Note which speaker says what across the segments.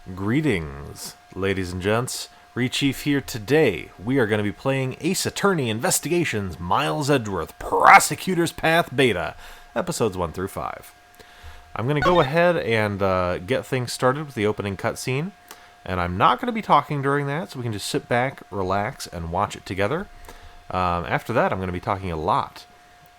Speaker 1: Greetings, ladies and gents. Rechief here today. We are going to be playing Ace Attorney Investigations Miles Edgeworth Prosecutor's Path Beta, episodes 1 through 5. I'm going to go ahead and get things started with the opening cutscene, and I'm not going to be talking during that, so we can just sit back, relax, and watch it together. After that, I'm going to be talking a lot.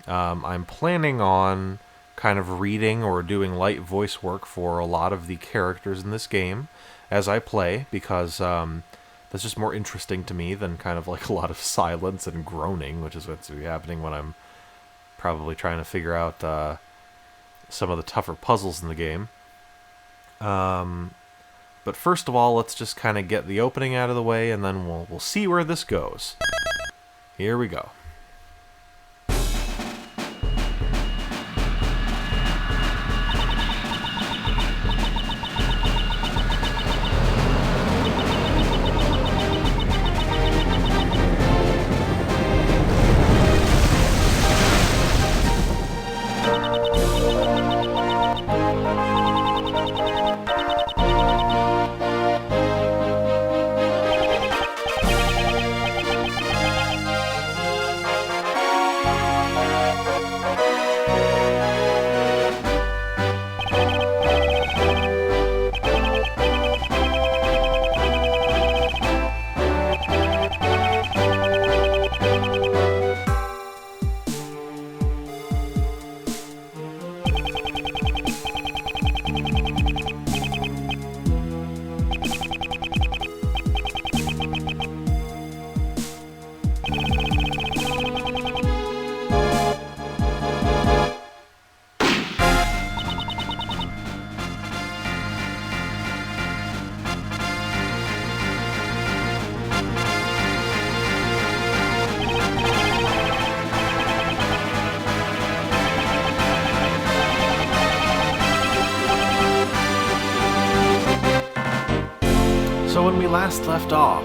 Speaker 1: I'm planning on kind of reading or doing light voice work for a lot of the characters in this game as I play, because that's just more interesting to me than kind of like a lot of silence and groaning, which is what's happening when I'm probably trying to figure out some of the tougher puzzles in the game. But first of all, let's just kind of get the opening out of the way, and then we'll see where this goes. Here we go. So when we last left off,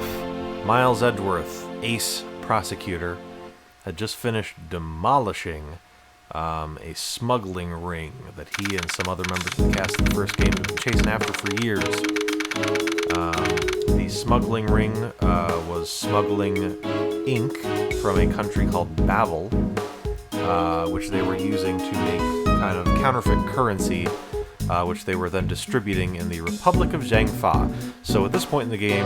Speaker 1: Miles Edgeworth, Ace Prosecutor, had just finished demolishing a smuggling ring that he and some other members of the cast of the first game had been chasing after for years. The smuggling ring was smuggling ink from a country called Babel, which they were using to make kind of counterfeit currency, which they were then distributing in the Republic of Zhangfa. So at this point in the game,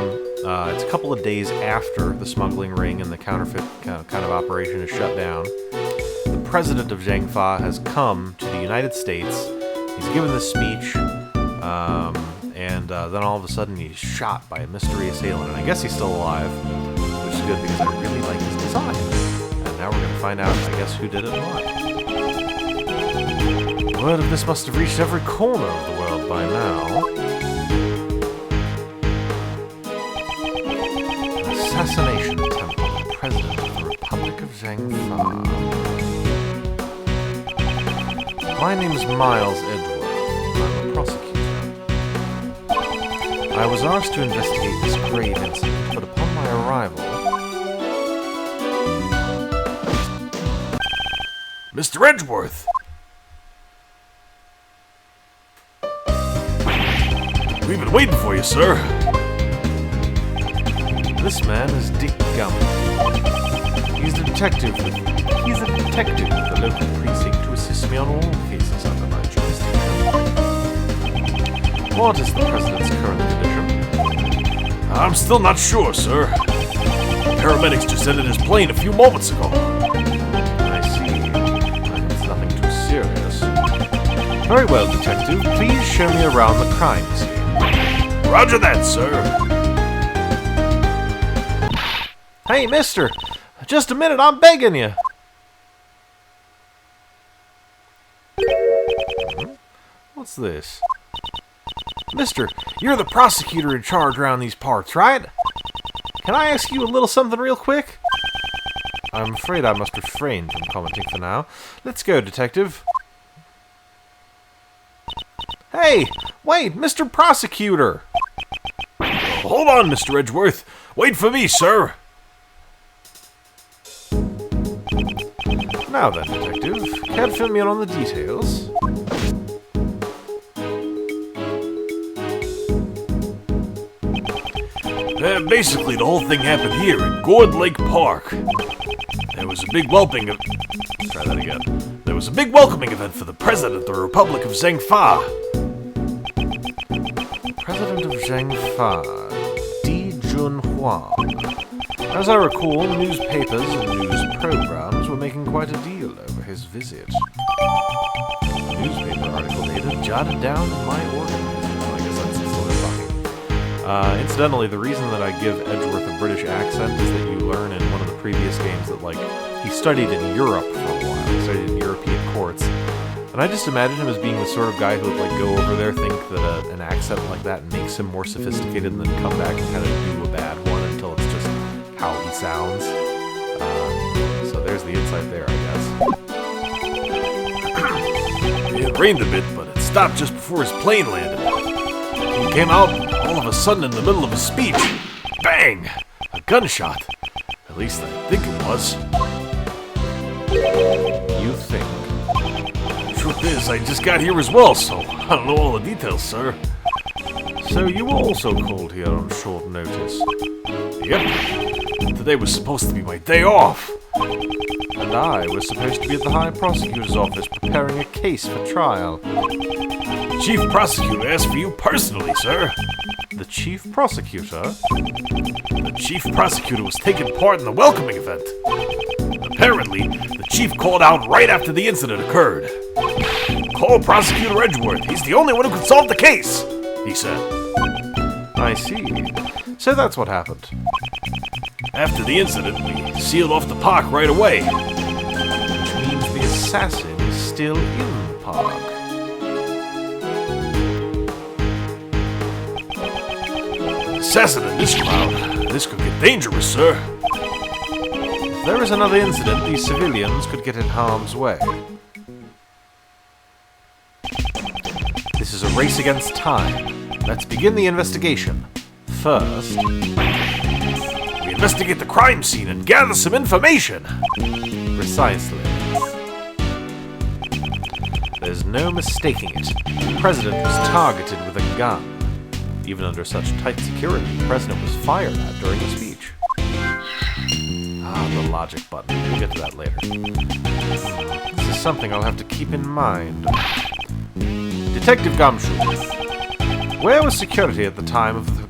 Speaker 1: it's a couple of days after the smuggling ring and the counterfeit kind of operation is shut down. The president of Zhangfa has come to the United States. He's given this speech, and then all of a sudden he's shot by a mystery assailant. And I guess he's still alive, which is good because I really like his design. And now we're going to find out, I guess, who did it and why. Word of this must have reached every corner of the world by now. An assassination attempt on the President of the Republic of Zhangfa. My name is Miles Edgeworth. I'm a prosecutor. I was asked to investigate this grave incident, but upon my arrival... Mr. Edgeworth! We've been waiting for you, sir. This man is Dick Gum. He's a detective with the local precinct to assist me on all cases under my jurisdiction. What is the president's current condition? I'm still not sure, sir. Paramedics just entered his plane a few moments ago. I see. It's nothing too serious. Very well, detective. Please show me around the crime scene. Roger that, sir. Hey, mister! Just a minute, I'm begging you! What's this? Mister, you're the prosecutor in charge around these parts, right? Can I ask you a little something real quick? I'm afraid I must refrain from commenting for now. Let's go, detective. Hey! Wait, Mr. Prosecutor! Hold on, Mr. Edgeworth. Wait for me, sir. Now then, detective, can you fill me in on the details?
Speaker 2: Basically, the whole thing happened here in Gourd Lake Park. There was a big welcoming event for the President of the Republic of Zhengfa.
Speaker 1: President of Zhengfa, Di Junhua. As I recall, newspapers and news programs were making quite a deal over his visit. A newspaper article dated jotted down in my organ. I guess that's the sort of talking. Incidentally, the reason that I give Edgeworth a British accent is that you learn in one of the previous games that, like, he studied in Europe for a while. He studied in European courts. And I just imagine him as being the sort of guy who would, like, go over there, think that an accent like that makes him more sophisticated, and then come back and kind of do a bad one until it's just how he sounds. So there's the insight there, I guess.
Speaker 2: It rained a bit, but it stopped just before his plane landed. He came out, all of a sudden in the middle of a speech. Bang! A gunshot. At least I think it was.
Speaker 1: You think?
Speaker 2: Truth is, I just got here as well, so I don't know all the details, sir.
Speaker 1: So you were also called here on short notice?
Speaker 2: Yep. Today was supposed to be my day off.
Speaker 1: And I was supposed to be at the High Prosecutor's office preparing a case for trial.
Speaker 2: The Chief Prosecutor asked for you personally, sir.
Speaker 1: The Chief Prosecutor?
Speaker 2: The Chief Prosecutor was taking part in the welcoming event. Apparently, the Chief called out right after the incident occurred. Call Prosecutor Edgeworth. He's the only one who could solve the case, he said.
Speaker 1: I see. So that's what happened.
Speaker 2: After the incident, we sealed off the park right away.
Speaker 1: Which means the assassin is still in the park.
Speaker 2: Assassin in this crowd. This could get dangerous, sir.
Speaker 1: If there is another incident, these civilians could get in harm's way. This is a race against time. Let's begin the investigation. First,
Speaker 2: we investigate the crime scene and gather some information.
Speaker 1: Precisely. There's no mistaking it. The President was targeted with a gun. Even under such tight security, the President was fired at during the speech. The logic button. We'll get to that later. This is something I'll have to keep in mind. Detective Gumshoe. Where was security at the time of the...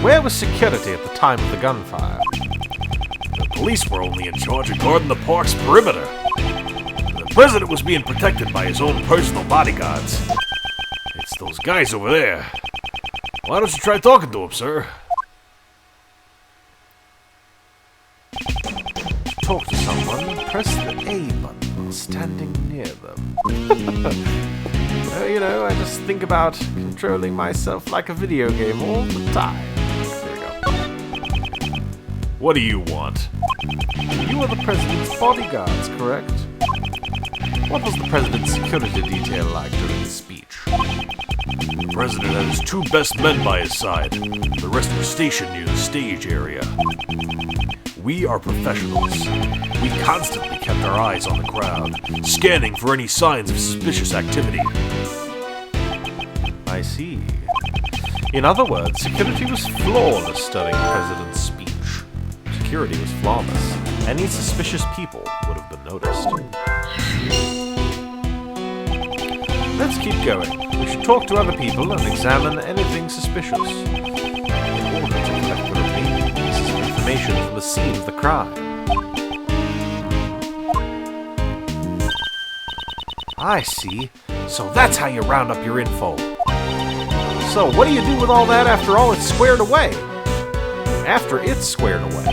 Speaker 1: Where was security at the time of the gunfire?
Speaker 2: The police were only in charge of guarding the park's perimeter. The President was being protected by his own personal bodyguards. It's those guys over there. Why don't you try talking to them, sir?
Speaker 1: Talk to someone, press the A button while standing near them. I just think about controlling myself like a video game all the time. There we go.
Speaker 2: What do you want?
Speaker 1: You are the President's bodyguards, correct? What was the President's security detail like during the speech?
Speaker 2: The President had his two best men by his side. The rest were stationed near the stage area. We are professionals. We constantly kept our eyes on the crowd, scanning for any signs of suspicious activity.
Speaker 1: I see. In other words, security was flawless during the President's speech. Security was flawless. Any suspicious people would have been noticed. Let's keep going. We should talk to other people and examine anything suspicious. In order to collect the remaining pieces of information from the scene of the crime. I see. So that's how you round up your info. So what do you do with all that after all it's squared away? After it's squared away.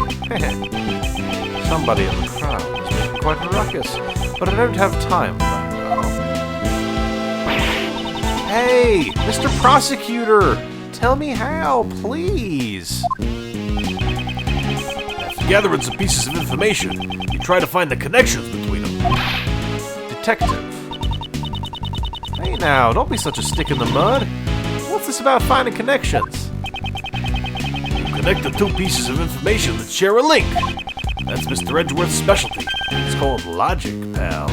Speaker 1: Somebody in the crowd is making quite a ruckus, but I don't have time for that now. Hey, Mr. Prosecutor! Tell me how, please!
Speaker 2: After gathering some pieces of information, you try to find the connections between them.
Speaker 1: Detective. Hey now, don't be such a stick in the mud. What's this about finding connections?
Speaker 2: You connect the two pieces of information that share a link. That's Mr. Edgeworth's specialty. It's called logic, pal.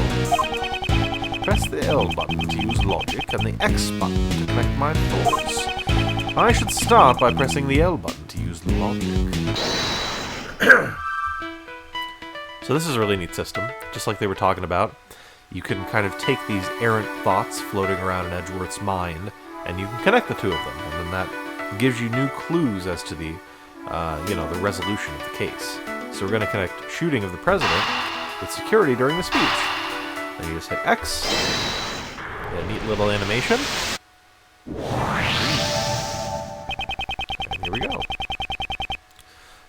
Speaker 1: Press the L button to use logic and the X button to connect my thoughts. I should start by pressing the L button to use logic. So this is a really neat system, just like they were talking about. You can kind of take these errant thoughts floating around in Edgeworth's mind, and you can connect the two of them, and then that gives you new clues as to the, the resolution of the case. So we're going to connect shooting of the president with security during the speech. Then you just hit X. Get a neat little animation. And here we go.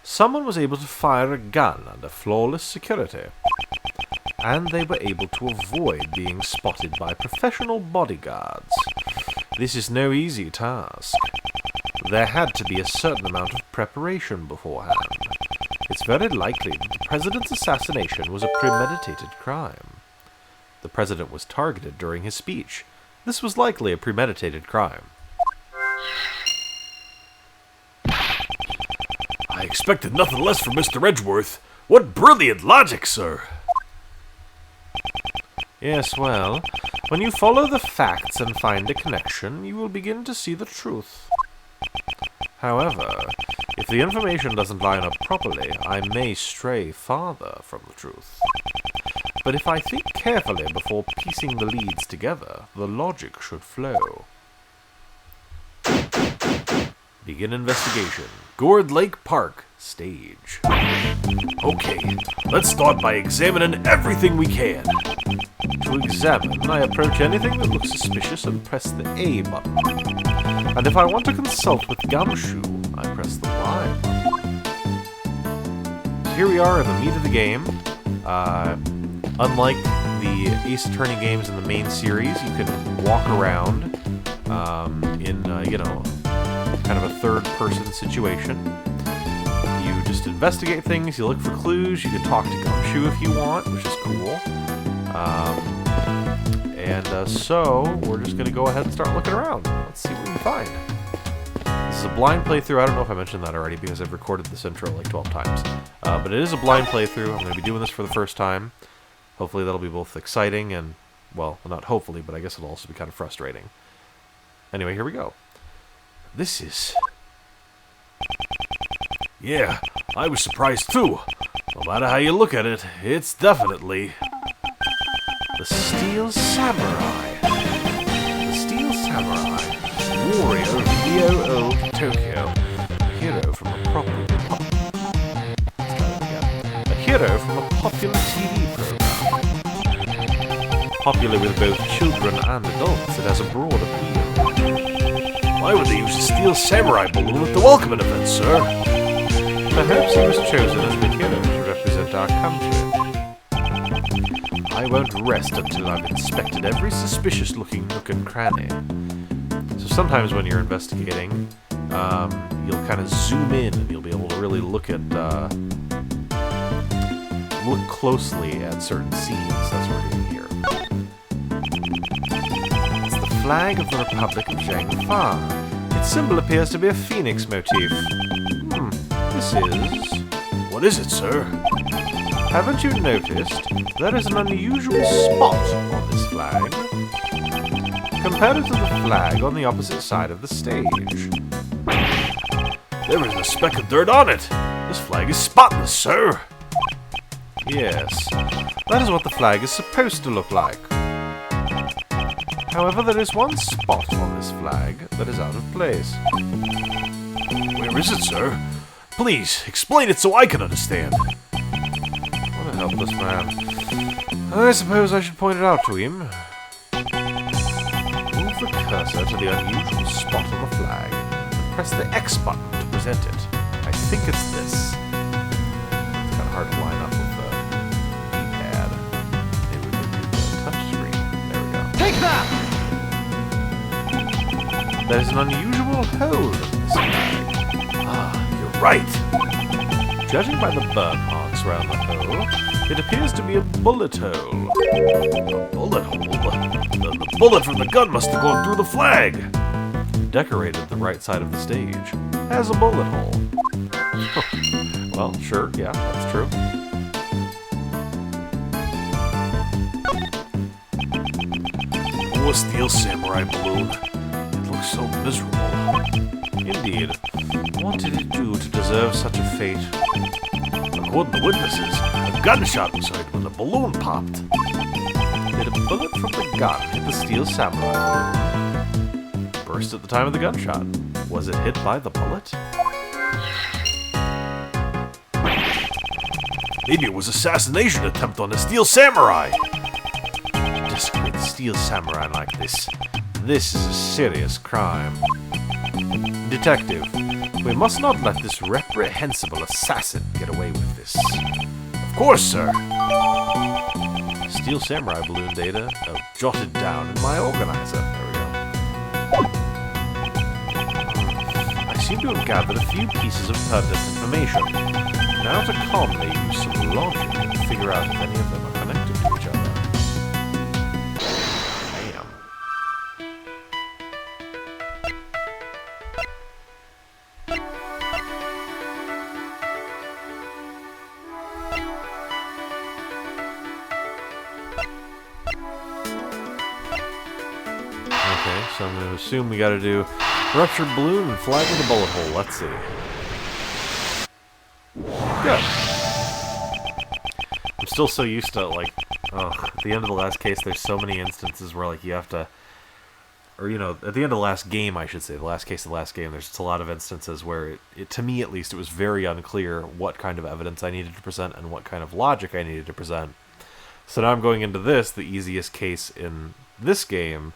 Speaker 1: Someone was able to fire a gun under flawless security, and they were able to avoid being spotted by professional bodyguards. This is no easy task. There had to be a certain amount of preparation beforehand. It's very likely that the president's assassination was a premeditated crime. The president was targeted during his speech. This was likely a premeditated crime.
Speaker 2: I expected nothing less from Mr. Edgeworth. What brilliant logic, sir!
Speaker 1: Yes, well, when you follow the facts and find a connection, you will begin to see the truth. However, if the information doesn't line up properly, I may stray farther from the truth. But if I think carefully before piecing the leads together, the logic should flow. Begin investigation. Gourd Lake Park, stage.
Speaker 2: Okay, let's start by examining everything we can.
Speaker 1: To examine, I approach anything that looks suspicious and press the A button. And if I want to consult with Gumshoe, I press the Y button. So here we are in the meat of the game. Unlike the Ace Attorney games in the main series, you can walk around in, kind of a third-person situation. You just investigate things, you look for clues, you can talk to Gumshoe if you want, which is cool. So we're just going to go ahead and start looking around. Let's see what we can find. This is a blind playthrough. I don't know if I mentioned that already because I've recorded this intro like 12 times. But it is a blind playthrough. I'm going to be doing this for the first time. Hopefully that'll be both exciting and, well, not hopefully, but I guess it'll also be kind of frustrating. Anyway, here we go. This is...
Speaker 2: Yeah, I was surprised too. No matter how you look at it, it's definitely...
Speaker 1: The Steel Samurai. The Steel Samurai, warrior of neo old Tokyo, a hero from a popular TV program. Popular with both children and adults, it has a broad appeal.
Speaker 2: Why would they use a Steel Samurai balloon at the welcoming event, sir?
Speaker 1: Perhaps he was chosen as the hero to represent our country. I won't rest until I've inspected every suspicious-looking nook and cranny. So sometimes when you're investigating, you'll kind of zoom in and you'll be able to really look closely at certain scenes. That's what we're doing here. It's the flag of the Republic of Zhangfa. Its symbol appears to be a phoenix motif. This is...
Speaker 2: What is it, sir?
Speaker 1: Haven't you noticed there is an unusual spot on this flag? Compare it to the flag on the opposite side of the stage.
Speaker 2: There is a speck of dirt on it. This flag is spotless, sir.
Speaker 1: Yes, that is what the flag is supposed to look like. However, there is one spot on this flag that is out of place.
Speaker 2: Where is it, sir? Please, explain it so I can understand.
Speaker 1: What a helpless man. I suppose I should point it out to him. Move the cursor to the unusual spot on the flag and press the X button to present it. I think it's this. It's kind of hard to line up with the D-pad. Maybe we can do the touch screen. There we go.
Speaker 3: Take that!
Speaker 1: There's an unusual hole in this flag.
Speaker 2: You're right.
Speaker 1: Judging by the burn marks around the hole, it appears to be a bullet hole.
Speaker 2: A bullet hole? The bullet from the gun must have gone through the flag.
Speaker 1: Decorated the right side of the stage as a bullet hole. Well, sure, yeah, that's true.
Speaker 2: Poor Steel Samurai balloon. It looks so miserable.
Speaker 1: Indeed. What did it do to deserve such a fate?
Speaker 2: According to witnesses, a gunshot was heard when the balloon popped.
Speaker 1: Did a bullet from the gun hit the steel samurai? Burst at the time of the gunshot. Was it hit by the bullet?
Speaker 2: Maybe it was assassination attempt on the steel samurai.
Speaker 1: Desecrate the steel samurai like this. This is a serious crime. Detective, we must not let this reprehensible assassin get away with this.
Speaker 2: Of course, sir.
Speaker 1: Steel samurai balloon data jotted down in my organizer. There we go. I seem to have gathered a few pieces of pertinent information. Now to calmly use some logic and figure out if any of them are connected to each other. Damn. Okay, so I'm going to assume we got to do ruptured balloon and flag with a bullet hole. Let's see. Good. I'm still so used to, like, at the end of the last case, there's so many instances where, like, you have to, or, you know, at the end of the last game, I should say, the last case of the last game, there's just a lot of instances where, to me at least, it was very unclear what kind of evidence I needed to present and what kind of logic I needed to present. So now I'm going into this, the easiest case in this game,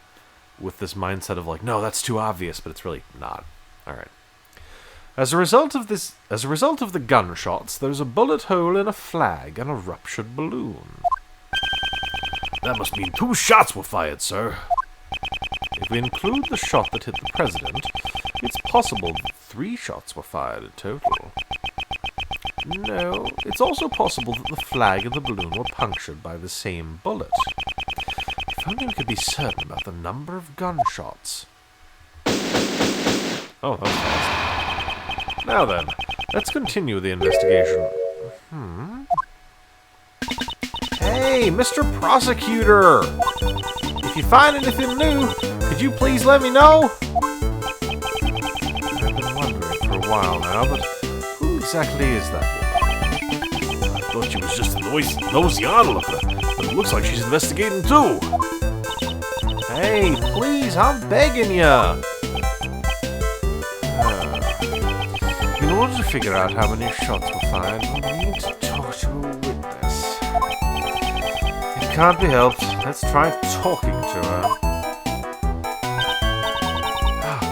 Speaker 1: with this mindset of, like, no, that's too obvious, but it's really not. Alright. As a result of the gunshots, there's a bullet hole in a flag and a ruptured balloon.
Speaker 2: That must mean 2 shots were fired, sir.
Speaker 1: If we include the shot that hit the president, it's possible that 3 shots were fired in total. No, it's also possible that the flag and the balloon were punctured by the same bullet. If only we could be certain about the number of gunshots. Oh, that was fast. Now then, let's continue the investigation. Hey, Mr. Prosecutor! If you find anything new, could you please let me know? I've been wondering for a while now, but who exactly is that woman?
Speaker 2: I thought she was just a nosy onlooker, but it looks like she's investigating too.
Speaker 1: Hey, please, I'm begging ya! In order to figure out how many shots were fired, we need to talk to a witness. It can't be helped. Let's try talking to her.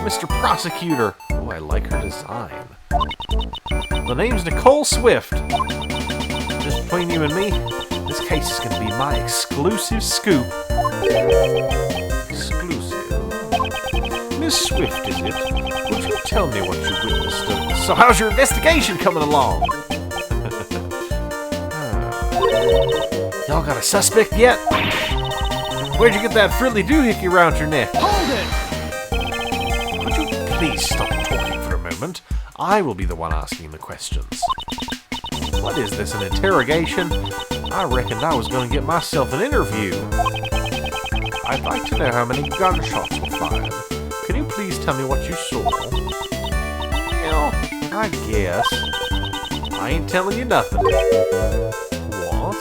Speaker 1: Mr. Prosecutor! Oh, I like her design. The name's Nicole Swift. Just between you and me, this case is going to be my exclusive scoop. Exclusive? Miss Swift, is it? Would you tell me what you witnessed? So how's your investigation coming along? Y'all got a suspect yet? Where'd you get that frilly doohickey around your neck?
Speaker 3: Hold it!
Speaker 1: Could you please stop talking for a moment? I will be the one asking the questions. What is this, an interrogation? I reckoned I was going to get myself an interview. I'd like to know how many gunshots were fired. Can you please tell me what you saw? Well, I guess. I ain't telling you nothing. What?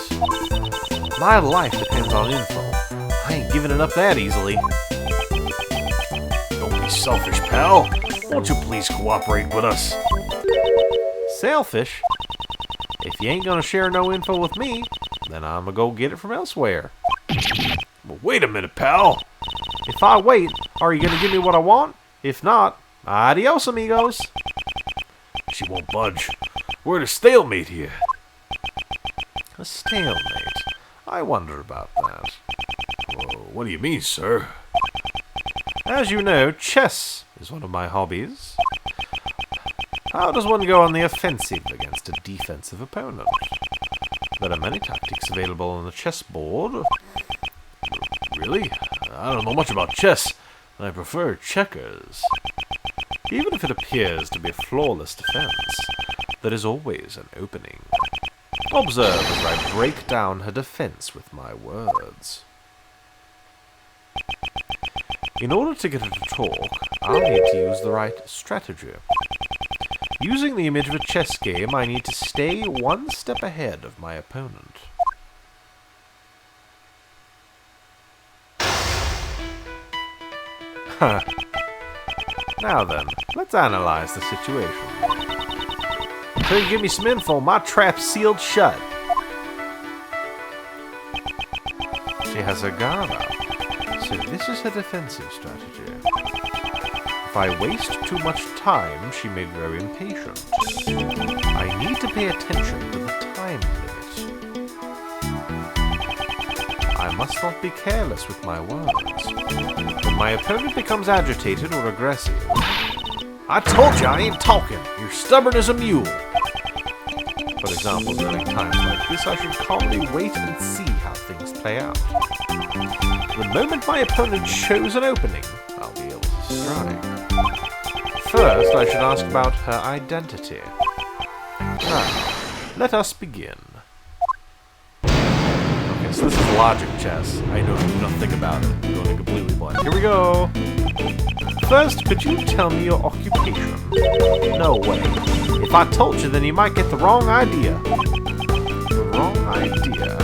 Speaker 1: My life depends on info. I ain't giving it up that easily.
Speaker 2: Don't be selfish, pal. Won't you please cooperate with us?
Speaker 1: Selfish? If you ain't gonna share no info with me, then I'm gonna go get it from elsewhere.
Speaker 2: Well, wait a minute, pal.
Speaker 1: If I wait, are you gonna give me what I want? If not, adios, amigos.
Speaker 2: She won't budge. We're at a stalemate here.
Speaker 1: A stalemate? I wonder about that.
Speaker 2: Whoa, what do you mean, sir?
Speaker 1: As you know, chess is one of my hobbies. How does one go on the offensive against a defensive opponent? There are many tactics available on the chessboard.
Speaker 2: Really? I don't know much about chess. I prefer checkers.
Speaker 1: Even if it appears to be a flawless defense, there is always an opening. Observe as I break down her defense with my words. In order to get her to talk, I'll need to use the right strategy. Using the image of a chess game, I need to stay one step ahead of my opponent. Huh. Now then, let's analyze the situation. Until you give me some info, my trap's sealed shut. She has her guard up, so this is her defensive strategy. If I waste too much time, she may grow impatient. I need to pay attention to the time limit. I must not be careless with my words. When my opponent becomes agitated or aggressive, I told you I ain't talking. You're stubborn as a mule. For example, during times like this, I should calmly wait and see how things play out. The moment my opponent shows an opening, I'll be able to strike. First, I should ask about her identity. Now, let us begin. Okay, so this is logic chess. I know nothing about it. I'm going completely blank. Here we go! First, could you tell me your occupation? No way. If I told you, then you might get the wrong idea. The wrong idea?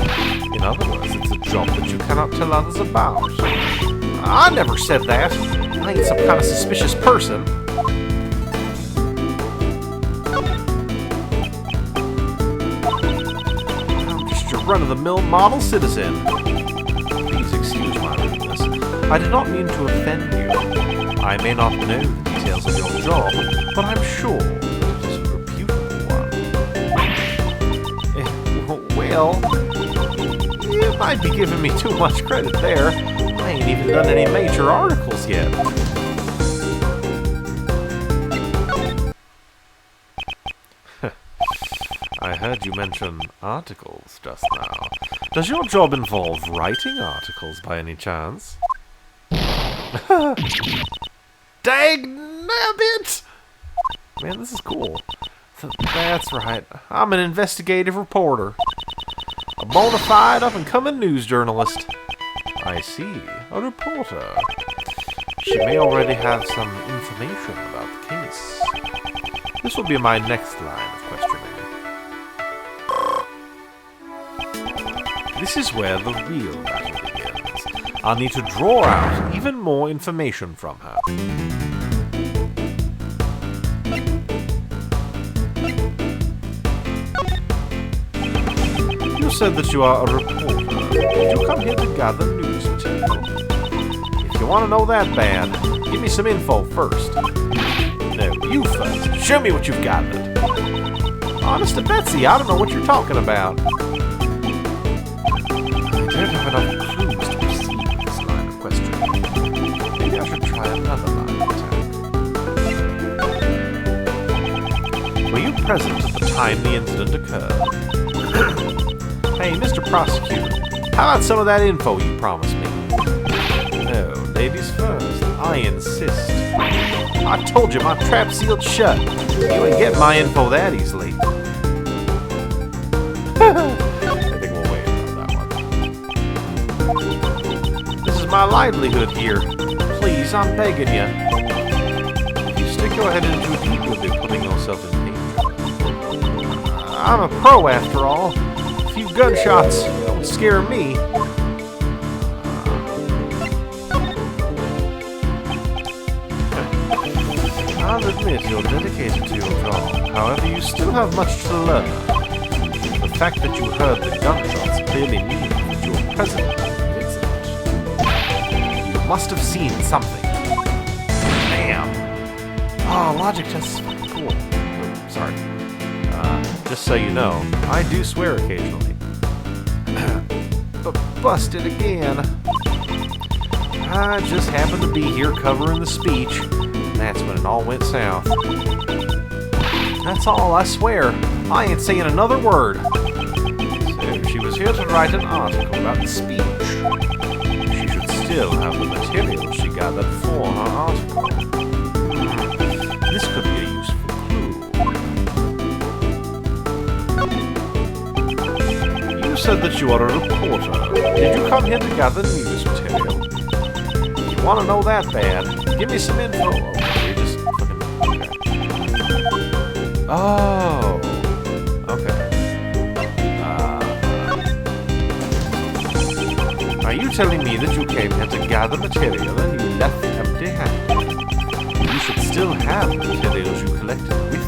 Speaker 1: In other words, it's a job that you cannot tell others about. I never said that. I ain't some kind of suspicious person. I'm just your run-of-the-mill model citizen. Please excuse my rudeness. I did not mean to offend you. I may not know the details of your job, but I'm sure that it is a reputable one. Well, you might be giving me too much credit there. I ain't even done any major articles yet. I heard you mention articles just now. Does your job involve writing articles by any chance? Dang-nabbit! Man, this is cool. That's right. I'm an investigative reporter. A bona fide up-and-coming news journalist. I see. A reporter. She may already have some information about the case. This will be my next line of questioning. This is where the real battle begins. I'll need to draw out even more information from her. You said that you are a reporter. Did you come here to gather news material? If you want to know that bad, give me some info first. No, you first. Show me what you've gathered. Honest to Betsy, I don't know what you're talking about. I don't have enough clues to proceed with this line of questioning. Maybe I should try another line of attack. Were you present at the time the incident occurred? Hey, Mr. Prosecutor, how about some of that info you promised me? No, ladies first. I insist. I told you my trap's sealed shut. You ain't getting my info that easily. I think we'll wait on that one. This is my livelihood here. Please, I'm begging you. If you stick your head into it, you'll be putting yourself in danger. I'm a pro after all. A few gunshots don't scare me. I'll admit you're dedicated to your job. However, you still have much to learn. The fact that you heard the gunshots clearly means that you were present at the incident. You must have seen something. Damn. Oh, logic tests. Cool. Oh, sorry. Just so you know, I do swear occasionally. But busted again. I just happened to be here covering the speech. That's when it all went south. That's all, I swear. I ain't saying another word. So she was here to write an article about the speech. She should still have the material she gathered for her article. This could be a useful clue. You said that you are a reporter. Did you come here to gather news material? You Want to know that bad? Give me some info. Okay, you just fucking... Okay. Oh. Okay. Are you telling me that you came here to gather material and you left empty-handed? You should still have the materials you collected with you.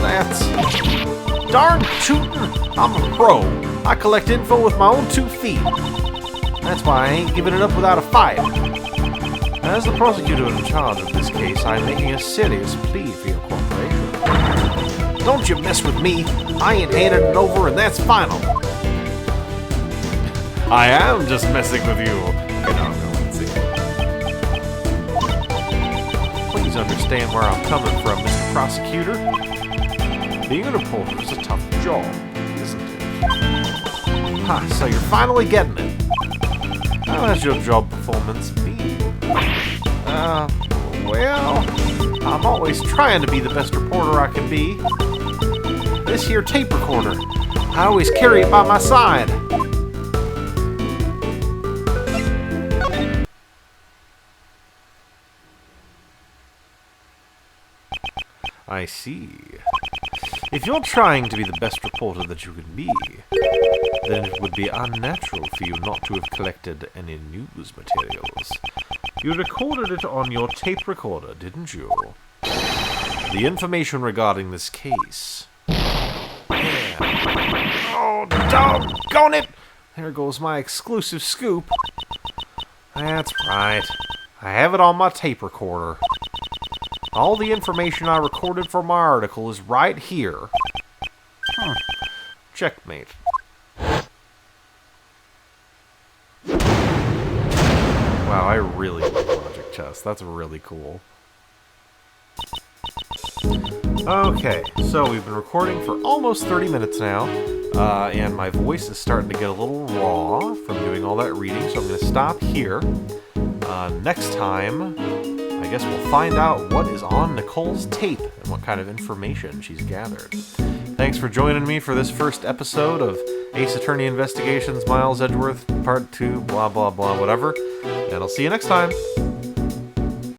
Speaker 1: That's... Darn tootin'! I'm a pro. I collect info with my own 2 feet. That's why I ain't giving it up without a fight. As the prosecutor in charge of this case, I'm making a serious plea for your cooperation. Don't you mess with me. I ain't handing it over, and that's final. I am just messing with you. Okay, now I'm going to see. Please understand where I'm coming from, Mr. Prosecutor. Being a reporter is a tough job, isn't it? Ha, so you're finally getting it. How has your job performance been? Well, I'm always trying to be the best reporter I can be. This here tape recorder, I always carry it by my side. I see. If you're trying to be the best reporter that you can be, then it would be unnatural for you not to have collected any news materials. You recorded it on your tape recorder, didn't you? The information regarding this case. Yeah. Oh, doggone it! There goes my exclusive scoop. That's right. I have it on my tape recorder. All the information I recorded for my article is right here. Checkmate. Wow, I really like Logic Chess. That's really cool. Okay, so we've been recording for almost 30 minutes now, and my voice is starting to get a little raw from doing all that reading, so I'm going to stop here. Next time, I guess we'll find out what is on Nicole's tape and what kind of information she's gathered. Thanks for joining me for this first episode of Ace Attorney Investigations Miles Edgeworth Part 2, blah blah blah, whatever. And I'll see you next time.